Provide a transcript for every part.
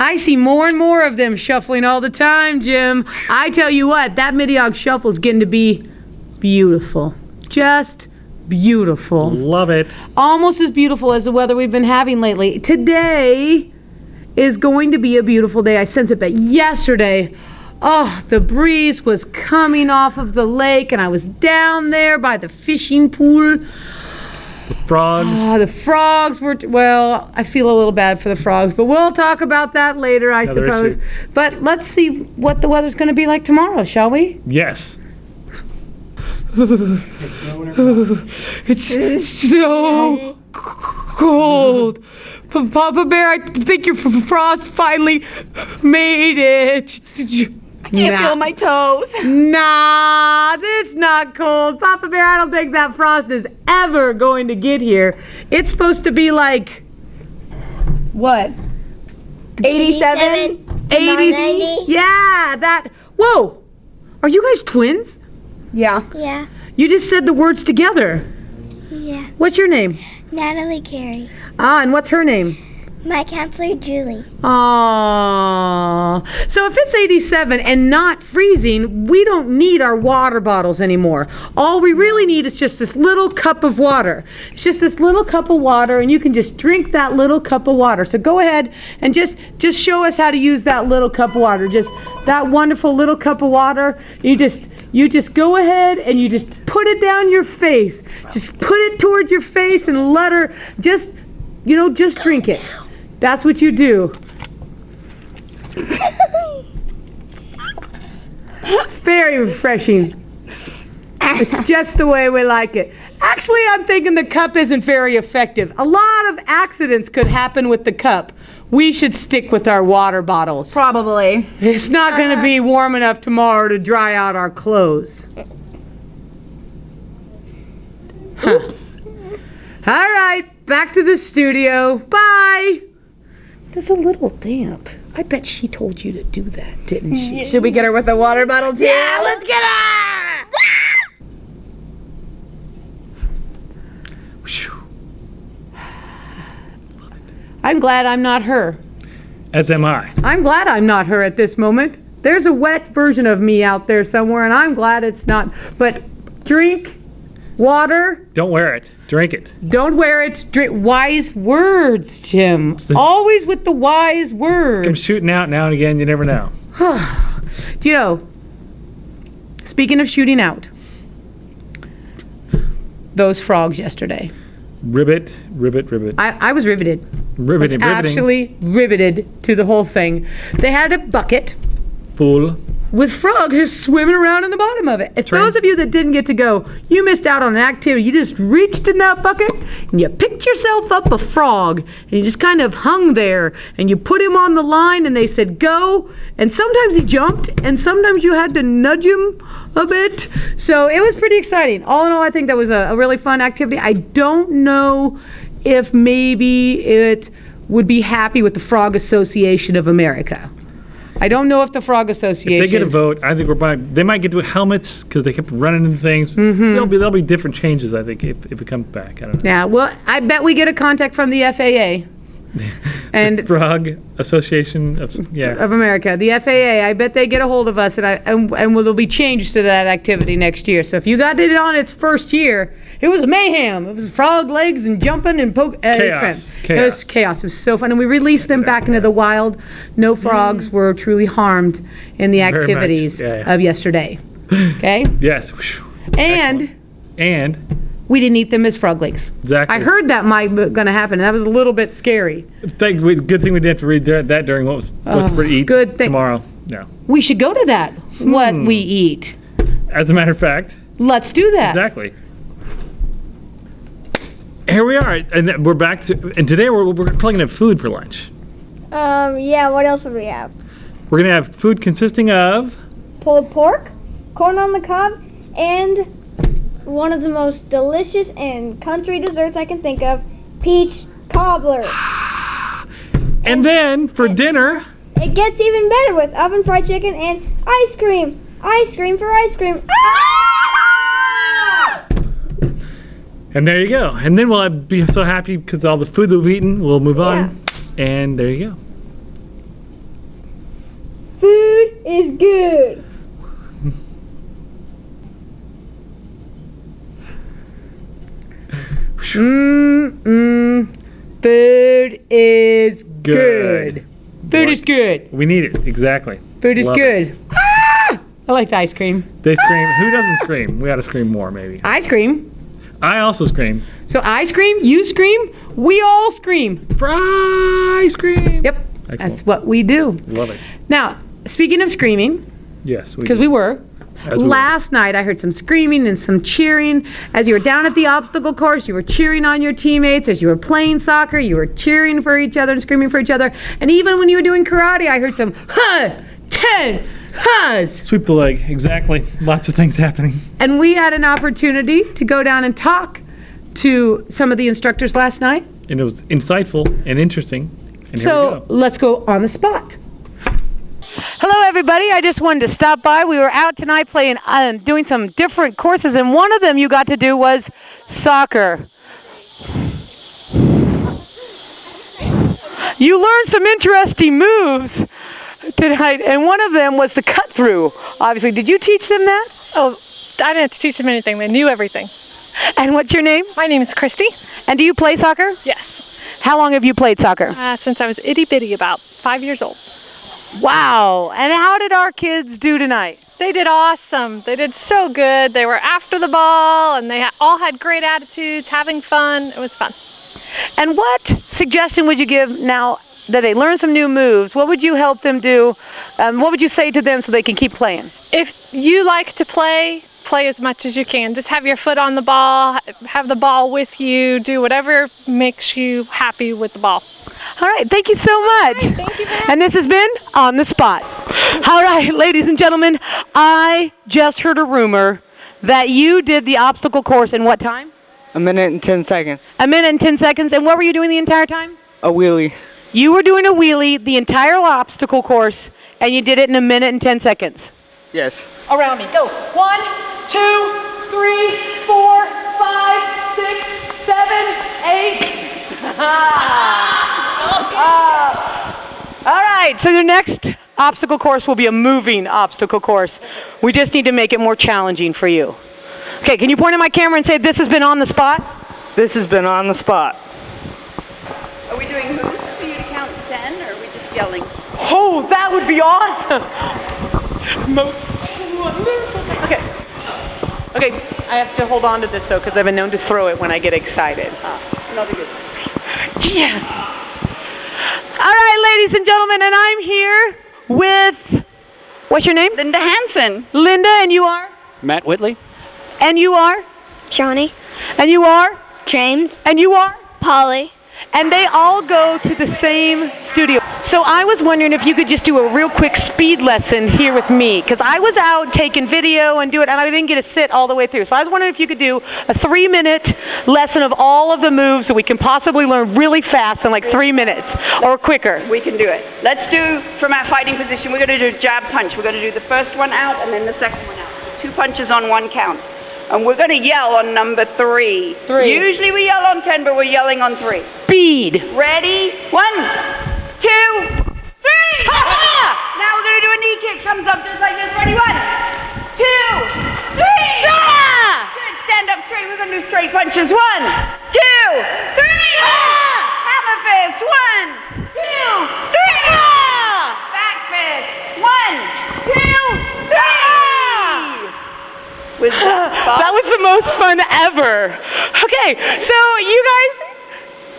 I see more and more of them shuffling all the time, Jim. I tell you what, that MITIOG shuffle is getting to be beautiful. Just beautiful. Love it. Almost as beautiful as the weather we've been having lately. Today is going to be a beautiful day. I sense it, but yesterday, oh, the breeze was coming off of the lake, and I was down there by the fishing pool. The frogs. Oh, the frogs were, well, I feel a little bad for the frogs, but we'll talk about that later, I suppose. But let's see what the weather's going to be like tomorrow, shall we? Yes. It's so cold. Papa Bear, I think your frost finally made it. I can't feel my toes. Nah, it's not cold. Papa Bear, I don't think that frost is ever going to get here. It's supposed to be like, what? 87? 80? Yeah, that. Whoa, are you guys twins? Yeah. Yeah. You just said the words together. Yeah. What's your name? Natalie Carey. Ah, and what's her name? My counselor, Julie. Aww. So if it's 87 and not freezing, we don't need our water bottles anymore. All we really need is just this little cup of water. It's just this little cup of water, and you can just drink that little cup of water. So go ahead and just show us how to use that little cup of water. Just that wonderful little cup of water. You just go ahead and you just put it down your face. Just put it towards your face and let her just drink it. That's what you do. It's very refreshing. It's just the way we like it. Actually, I'm thinking the cup isn't very effective. A lot of accidents could happen with the cup. We should stick with our water bottles. Probably. It's not going to be warm enough tomorrow to dry out our clothes. Oops. All right, back to the studio. Bye. There's a little damp. I bet she told you to do that, didn't she? Should we get her with a water bottle too? Yeah, let's get her! I'm glad I'm not her. As am I. I'm glad I'm not her at this moment. There's a wet version of me out there somewhere, and I'm glad it's not. But drink water. Don't wear it. Drink it. Don't wear it. Drink. Wise words, Jim. Always with the wise words. Come shooting out now and again. You never know. Do you know, speaking of shooting out, those frogs yesterday. Ribbit, ribbit, ribbit. I was riveted. Riveting. Absolutely riveted to the whole thing. They had a bucket Full. with frogs just swimming around in the bottom of it. If those of you that didn't get to go, you missed out on an activity. You just reached in that bucket and you picked yourself up a frog and you just kind of hung there and you put him on the line and they said go, and sometimes he jumped and sometimes you had to nudge him a bit. So it was pretty exciting. All in all, I think that was a really fun activity. I don't know if maybe it would be happy with the Frog Association of America. I don't know if the Frog Association. If they get a vote, I think they might get to helmets because they kept running into things. There'll be different changes, I think, if it comes back. I don't know. Yeah, well, I bet we get a contact from the FAA. And the Frog Association of America, the FAA. I bet they get a hold of us, and there'll be changes to that activity next year. So if you got it on its first year, it was mayhem. It was frog legs and jumping and chaos. It was chaos. It was so fun, and we released them back into the wild. No frogs were truly harmed in the activities of yesterday. Okay. Yes. And we didn't eat them as frog legs. Exactly. I heard that might be going to happen. That was a little bit scary. Good thing we didn't have to read that during what's for eat good thing. Tomorrow. No. We should go to that. What we eat. As a matter of fact. Let's do that. Exactly. Here we are, and we're back to. And today we're probably gonna have food for lunch. Yeah, what else would we have? We're gonna have food consisting of Pulled pork, corn on the cob, and one of the most delicious and country desserts I can think of, peach cobbler. And then for dinner, it gets even better with oven fried chicken and ice cream. Ice cream for ice cream. Ah! and there you go. And then we'll be so happy because all the food that we've eaten, we'll move on. And there you go. Food is good. Food is good. Food is good. We need it, exactly. Food is Love good. it. Ah! I like the ice cream. They scream. Who doesn't scream? We gotta scream more, maybe. I scream. I also scream. So I scream, you scream, we all scream. Fry scream. Yep. Excellent. That's what we do. Love it. Now, speaking of screaming, Yes, because we were, As we were. last night I heard some screaming and some cheering. As you were down at the obstacle course, you were cheering on your teammates. As you were playing soccer, you were cheering for each other and screaming for each other. And even when you were doing karate, I heard some 10 huhs. Sweep the leg. Exactly. Lots of things happening. And we had an opportunity to go down and talk to some of the instructors last night. And it was insightful and interesting. And here we So go. let's go on the spot. Hello, everybody. I just wanted to stop by. We were out tonight playing, doing some different courses, and one of them you got to do was soccer. You learned some interesting moves tonight, and one of them was the cut through. Obviously, did you teach them that? Oh, I didn't have to teach them anything. They knew everything. And what's your name? My name is Christy. And do you play soccer? Yes. How long have you played soccer? Since I was itty bitty, about 5 years old. Wow. And how did our kids do tonight? They did awesome. They did so good. They were after the ball, and they all had great attitudes, having fun. It was fun. And what suggestion would you give now that they learn some new moves? What would you help them do? What would you say to them so they can keep playing? If you like to play, play as much as you can. Just have your foot on the ball, have the ball with you, do whatever makes you happy with the ball. All right, thank you so much. Thank you very And this has been On the Spot. All right, ladies and gentlemen, I just heard a rumor that you did the obstacle course in what time? 1 minute and 10 seconds. 1 minute and 10 seconds. And what were you doing the entire time? A wheelie. You were doing a wheelie the entire obstacle course, and you did it in 1 minute and 10 seconds. Yes. Around me. Go. 1, 2, 3, 4, 5, 6, 7, 8. All right, so your next obstacle course will be a moving obstacle course. We just need to make it more challenging for you. Okay, can you point at my camera and say this has been On the Spot? This has been On the Spot. Are we doing moves for you to count to 10, or are we just yelling? Oh, that would be awesome. Most wonderful. Okay. Okay, I have to hold on to this though because I've been known to throw it when I get excited. Another good. Yeah. All right, ladies and gentlemen, and I'm here with, what's your name? Linda Hansen. Linda, and you are? Matt Whitley. And you are? Johnny, And you are? James, And you are? Polly. And they all go to the same studio. So I was wondering if you could just do a real quick speed lesson here with me, because I was out taking video and and I didn't get to sit all the way through. So I was wondering if you could do a 3-minute lesson of all of the moves that we can possibly learn really fast in like 3 minutes or quicker. We can do it. Let's do from our fighting position. We're going to do jab punch. We're going to do the first one out and then the second one out. So 2 punches on 1 count. And we're going to yell on number 3. 3. Usually we yell on 10, but we're yelling on 3. Speed. Ready? 1, 2, 3. Now we're going to do a knee kick. Comes up just like this. Ready? 1, 2, 3. Good. Stand up straight. We're going to do straight punches. 1, 2, 3. Hammer fist. 1, 2, 3. Back fist. 1, 2, 3. Was that fast? That was the most fun ever. Okay, so you guys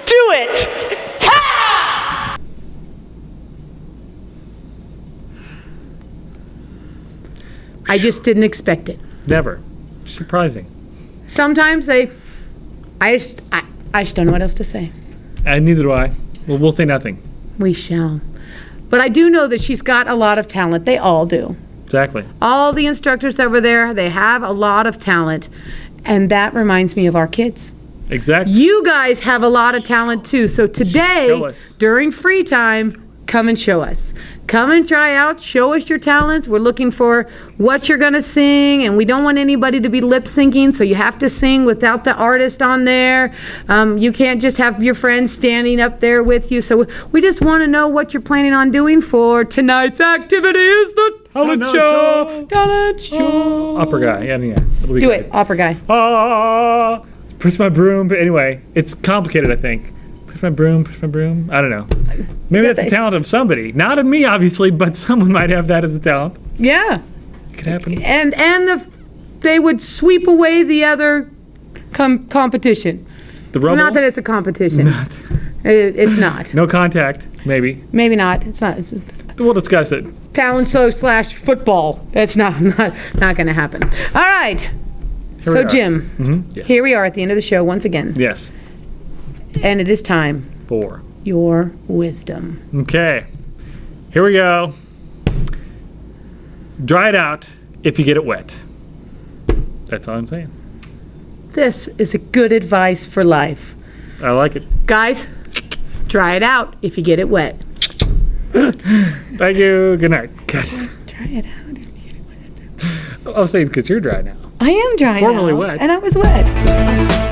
do it. I just didn't expect it. Never. Surprising. Sometimes I just don't know what else to say. And neither do I. Well, we'll say nothing. We shall. But I do know that she's got a lot of talent. They all do. Exactly. All the instructors over there, they have a lot of talent. And that reminds me of our kids. Exactly. You guys have a lot of talent too. So today, Show us. during free time, come and show us. come and try out. Show us your talents. We're looking for what you're going to sing, and we don't want anybody to be lip syncing, so you have to sing without the artist on there. You can't just have your friends standing up there with you. So we just want to know what you're planning on doing for tonight's activity is the talent show. Talent show. Opera guy. Yeah. It'll be Do great. it, opera guy. Push my broom. But anyway, it's complicated, I think. Push my broom. I don't know. Maybe that's the talent of somebody. Not of me, obviously, but someone might have that as a talent. Yeah. It could happen. And they would sweep away the other competition. The rubble? Not that it's a competition. It's not. No contact, maybe. Maybe not. It's not. We'll discuss it. Talent show / football. That's not going to happen. All right. Here we So are. Jim, Yes. here we are at the end of the show once again. Yes. And it is time 4. your wisdom. Okay. Here we go. Dry it out if you get it wet. That's all I'm saying. This is a good advice for life. I like it. Guys, dry it out if you get it wet. Thank you. Good night. Good. Dry it out if you get it wet. I was saying because you're dry now. I am dry Formerly now, wet. and I was wet.